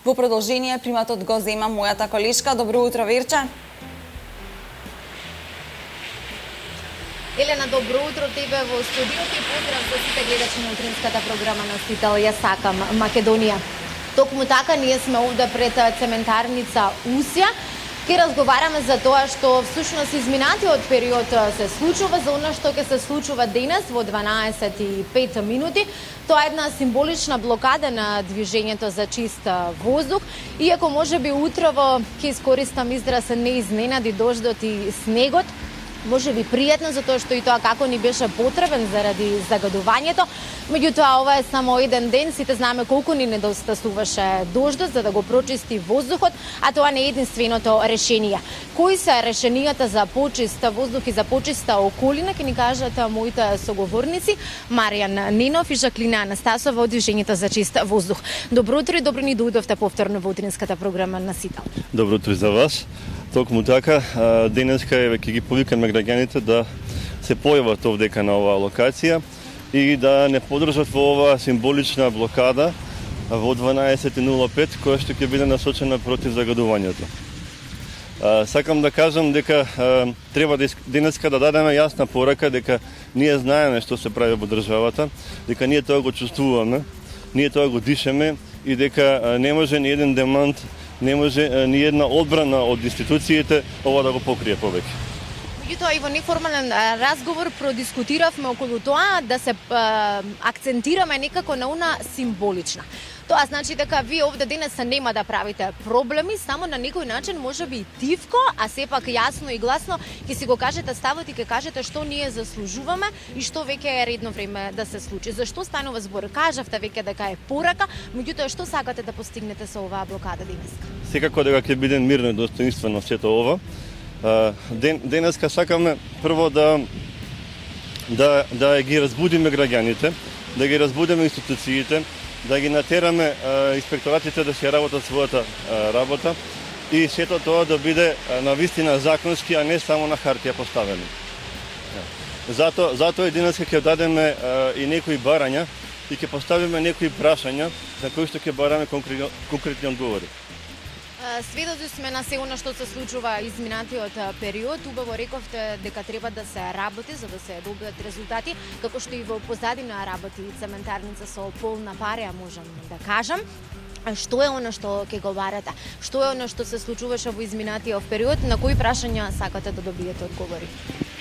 Во продолжение, приматот го зема мојата колешка. Добро утро, Верче. Елена, добро утро тебе во студиото и поздрав за сите гледачи на утринската програма Насител. Јас сакам Македонија. Токму така ние сме овде пред цементарница Усија. Ке разговараме за тоа што всушност изминатиот период се случува, за она што ќе се случува денес во 12:05 минути. Тоа е една символична блокада на движењето за чист воздух. Иако можеби утрово ќе искористам израз не изненади дождот и снегот, може би пријатно, затоа што и тоа како ни беше потребен заради загадувањето. Меѓутоа, ова е само еден ден, сите знаеме колку ни недостасуваше дождот за да го прочисти воздухот, а тоа не е единственото решение. Кои се решенијата за почист воздух и за почиста околина, ќе ни кажат моите соговорници Маријан Ненов и Жаклина Анастасова од Движењето за чист воздух. Добро утро и добро ни дојдовте повторно во утринската програма Насител. Добро утро за вас. Токму така, денеска ќе ги повикаме граѓаните да се појават овдека на оваа локација и да не подржат во оваа символична блокада во 12:05, која што ќе биде насочена против загадувањето. Сакам да кажам дека треба денеска да дадеме јасна порака дека ние знаеме што се прави во државата, дека ние тоа го чувствуваме, ние тоа го дишеме и дека не може ни еден демант, не може ни една одбрана од институциите ова да го покрие повеќе. Меѓутоа и во неформален разговор продискутиравме околу тоа да се акцентираме некако на она символична. Тоа значи дека вие овде денес нема да правите проблеми, само на некој начин можеби тивко, а сепак јасно и гласно ќе си го кажете ставот и ќе кажете што ние заслужуваме и што веќе е редно време да се случи. Зашто станува збор? Кажавте веќе дека е порака, меѓутоа што сакате да постигнете со оваа блокада денес? Секако дека ќе биде мирно и достоинствено сето ова. Денеска сакаме прво да ги разбудиме граѓаните, да ги разбудиме институциите, да ги натераме инспекторатите да си работат својата работа и сето тоа да биде навистина законски, а не само на хартија поставено. Затоа и денеска ќе дадеме и некои барања и ќе поставиме некои прашања за кои што ќе бараме конкретни одговори. Сведоци сме на се она што се случува изминатиот период. Убаво рековте дека треба да се работи за да се добиат резултати, како што и во позадина работи цементарница со полна пареја, можам да кажам. Што е она што ќе го барате? Што е она што се случуваше во изминатиот период? На кои прашања сакате да добиете одговори?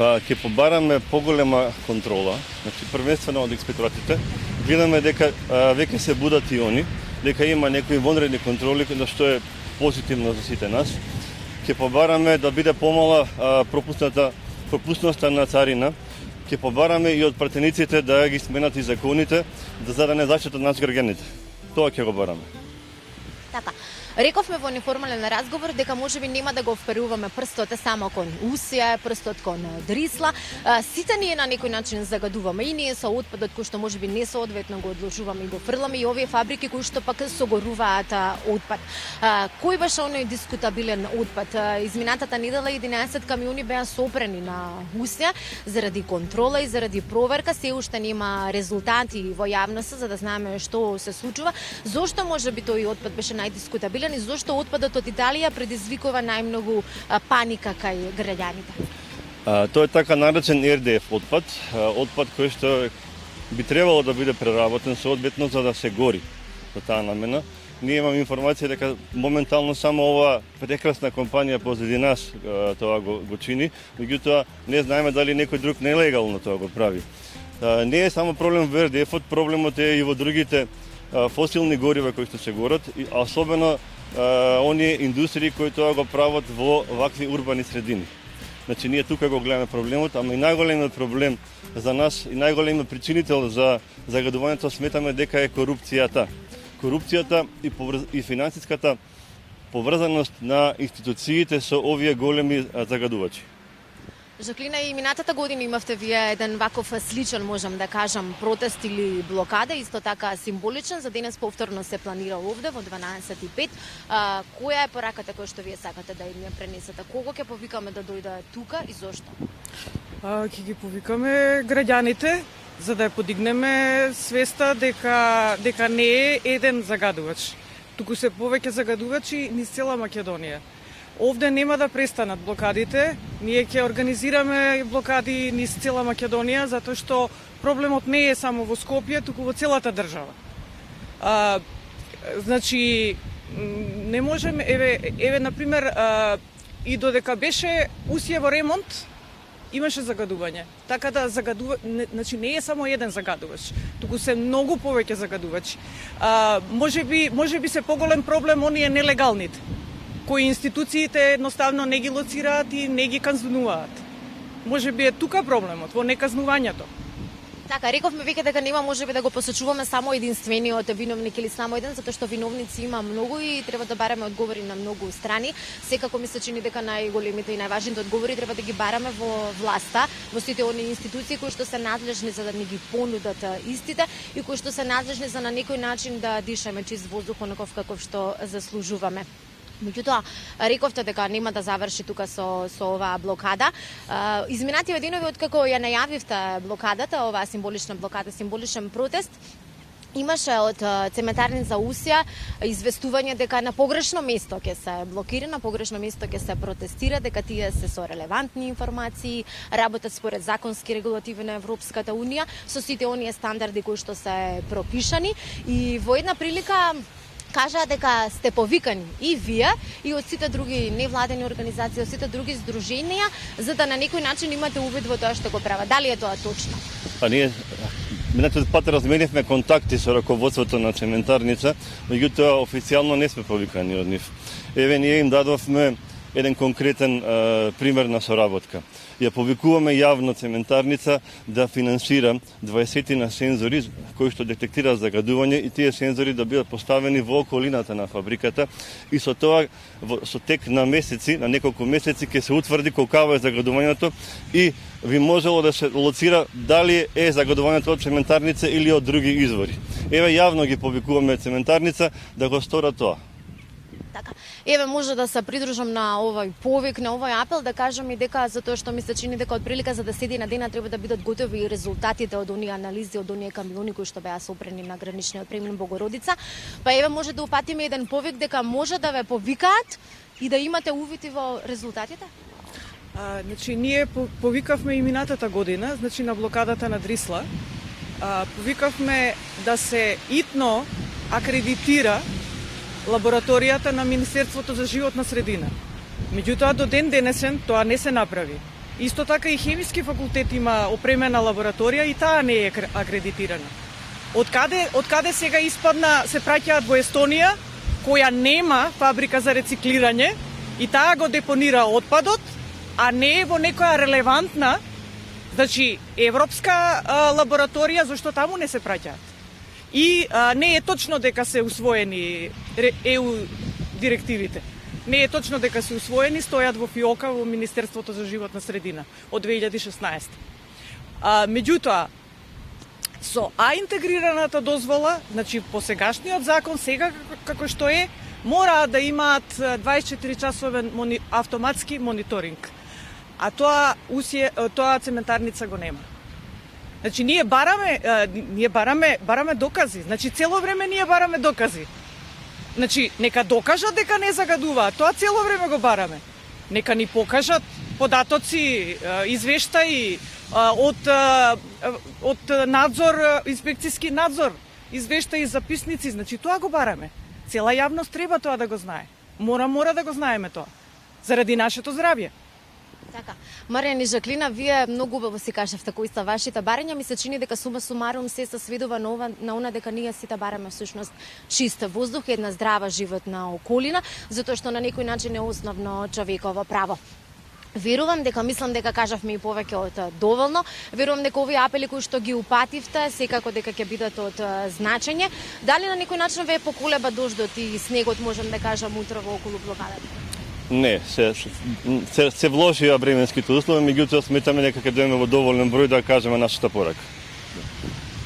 Ќе побараме поголема контрола, значи првенствено од инспекторатите. Гледаме дека веќе се будат и они, дека има некои вонредни контроли, што е позитивно за сите нас. Ќе побараме да биде помала пропусноста на царина. Ќе побараме и од пратениците да ги сменат и законите, за да не заштитат нас граѓаните. Тоа ќе го бараме. Така. Рековме во неформален разговор дека можеби нема да го вперуваме прстот само кон Усија, прстот кон Дрисла. Сите ние на некој начин загадуваме и ние со отпадот кој што можеби несоодветно го одложуваме и го фрламе и овие фабрики кои што пак согоруваат отпад. Кој беше оној дискутабилен отпад? Изминатата недела 11 камиони беа сопрени на Усија заради контрола и заради проверка. Се уште нема резултати во јавноста за да знаеме што се случува. Зошто можеби тој отпад беше најдискутабилен и зошто отпадот од Италија предизвикува најмногу паника кај граѓаните? Тоа е така наречен РДФ отпад, отпад кој што би требало да биде преработен соодветно за да се гори за таа намена. Ние имаме информација дека моментално само оваа прекрасна компанија позади нас тоа го чини, меѓутоа не знаеме дали некој друг нелегално тоа го прави. Не е само проблем во РДФ-от, проблемот е и во другите фосилни горива кои што се горат, а особено оние индустрии кои тоа го прават во вакви урбани средини. Значи ние тука го гледаме проблемот, ама и најголемиот проблем за нас и најголемиот причинител за загадувањето сметаме дека е корупцијата. Корупцијата и финансиската поврзаност на институциите со овие големи загадувачи. Жаклина, и минатата година имавте вие еден ваков сличен, можам да кажам, протест или блокада, исто така символичен, за денес повторно се планира овде во 12:05. Која е пораката која што вие сакате да им ја пренесете? Кого ќе повикаме да дојде тука и зошто? Ќе ги повикаме граѓаните, за да ја подигнеме свеста дека не е еден загадувач. туку се повеќе загадувачи низ цела Македонија. Овде нема да престанат блокадите, ние ќе организираме блокади низ цела Македонија, затоа што проблемот не е само во Скопје, туку во целата држава. Значи, не можеме, еве например, и додека беше Усија во ремонт, имаше загадување. Така да значи не е само еден загадувач, туку се многу повеќе загадувачи. Може би се поголем проблем оние нелегалните, кои институциите едноставно не ги лоцираат и не ги казнуваат. Може би е тука проблемот, во неказнувањето. Така, рековме веќе дека нема можеби да го посочуваме само единствениот виновник или само еден, затоа што виновници има многу и треба да бараме одговори на многу страни. Секако ми се чини дека најголемите и најважните одговори треба да ги бараме во власта, во сите оние институции кои што се надлежни за да ни ги понудат истите и кои што се надлежни за на некој начин да дишаме чист воздух онаков каков што заслужуваме. Меѓутоа, рековте дека нема да заврши тука со оваа блокада. Изминативе денови откако ја најавивте блокадата, оваа символична блокада, символичен протест, имаше од цементарница Усија известување дека на погрешно место ќе се блокира, на погрешно место ќе се протестира, дека тие се со релевантни информации, работат според законски регулативи на Европската Унија, со сите оние стандарди кои што се пропишани и во една прилика кажаа дека сте повикани и вие и од сите други невладени организации, од сите други здруженија, за да на некој начин имате увид во тоа што го прават. Дали е тоа точно? Ние минатиот пат разменивме контакти со раководството на цементарница, меѓутоа официјално не сме повикани од нив. Еве ние им дадовме еден конкретен пример на соработка. Ја повикуваме јавно цементарница да финансира 20 на сензори кои што детектираат загадување и тие сензори да бидат поставени во околината на фабриката и со тоа со тек на месеци, на неколку месеци ќе се утврди колкаво е загадувањето и би можело да се лоцира дали е загадувањето од цементарница или од други извори. Еве јавно ги повикуваме цементарница да го сторат тоа. Така. Еве може да се придружам на овој повик, на овој апел, да кажам и дека затоа што ми се чини дека од прилика за 10 на дена треба да бидат готови и резултатите од оние анализи, од оние камиони кои што беа сопрени на граничниот премин Богородица. Па еве може да упатиме еден повик дека може да ве повикаат и да имате увид во резултатите? Значи ние повикавме и минатата година, значи на блокадата на Дрисла. Повикавме да се итно акредитира лабораторијата на Министерството за животна средина. Меѓутоа, до ден денесен тоа не се направи. Исто така и хемиски факултет има опремена лабораторија и таа не е акредитирана. Откаде сега испадна се праќаат во Естонија, која нема фабрика за рециклирање и таа го депонира отпадот, а не е во некоја релевантна, значи, европска лабораторија, зашто таму не се праќаат. И не е точно дека се усвоени ЕУ директивите. Не е точно дека се усвоени, стојат во ФИОКа во Министерството за животна средина од 2016. Меѓутоа, со интегрираната дозвола, значи по сегашниот закон, сега како што е, мораат да имаат 24-часовен автоматски мониторинг. А тоа цементарница го нема. Значи ние бараме докази. Значи цело време ние бараме докази. Значи нека докажат дека не загадуваат. Тоа цело време го бараме. Нека ни покажат податоци, извештаи од надзор, инспекцијски надзор, извештаи, записници, значи тоа го бараме. Цела јавност треба тоа да го знае. Мора да го знаеме тоа. Заради нашето здравје. Така. Маријан и Жаклина, вие многу убаво си кажавте кои се вашите барања. Ми се чини дека сума сумарум се сведува на она дека ние сите бараме всушност чист воздух, една здрава животна околина, затоа што на некој начин е основно човеково право. Верувам дека, мислам дека кажавме и повеќе од доволно. Верувам дека овие апели кои што ги упативте, секако дека ќе бидат од значење. Дали на некој начин ве поколеба дождот и снегот, можам да кажам, утрово околу блокадата? Не, се вложија временските услови, меѓутоа сметаме дека ќе дојдеме во доволен број да кажеме нашата порака.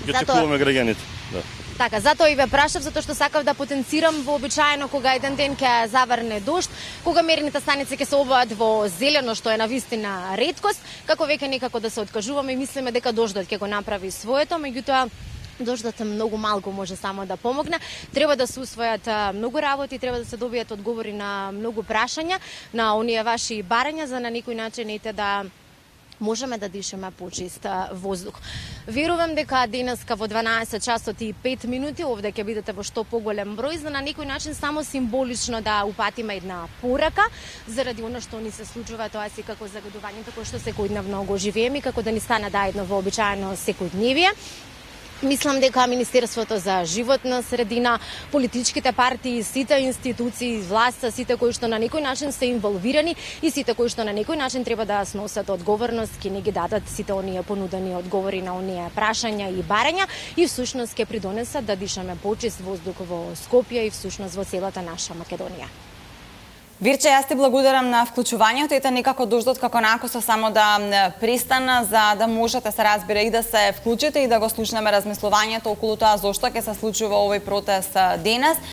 Ќе чекуваме граѓаните. Да. Така, затоа и ве прашав, затоа што сакав да потенцирам вообичаено кога еден ден ќе заврне дожд, кога мерните станици ќе се обојат во зелено, што е навистина реткост, како веќе некако да се откажуваме и мислиме дека дождот ќе го направи своето, меѓутоа Дождот многу малку може само да помогне. Треба да се усвојат многу работи, треба да се добијат одговори на многу прашања, на оние ваши барања, за на некој начин ете да можеме да дишеме почист воздух. Верувам дека денеска во 12 часот и 5 минути овде ќе бидете во што поголем број, за на некој начин само символично да упатиме една порака заради она што ни се случува, тоа си како загадувањето кој што секојдневно го живееме, како да ни стане едно вообичаено секојдневие. Мислам дека Министерството за животна средина, политичките партии, сите институции, власта, сите кои што на некој начин се инволвирани и сите кои што на некој начин треба да сносат одговорност, ќе не ги дадат сите оние понудени одговори на оние прашања и барања и всушност ќе придонесат да дишаме почист воздух во Скопје и всушност во целата наша Македонија. Вирче, јас ти благодарам на вклучувањето, ете некако дождот како накосо само да пристана за да можете се разбира и да се вклучите и да го слушнеме размислувањето околу тоа зошто ќе се случува овој протест денес.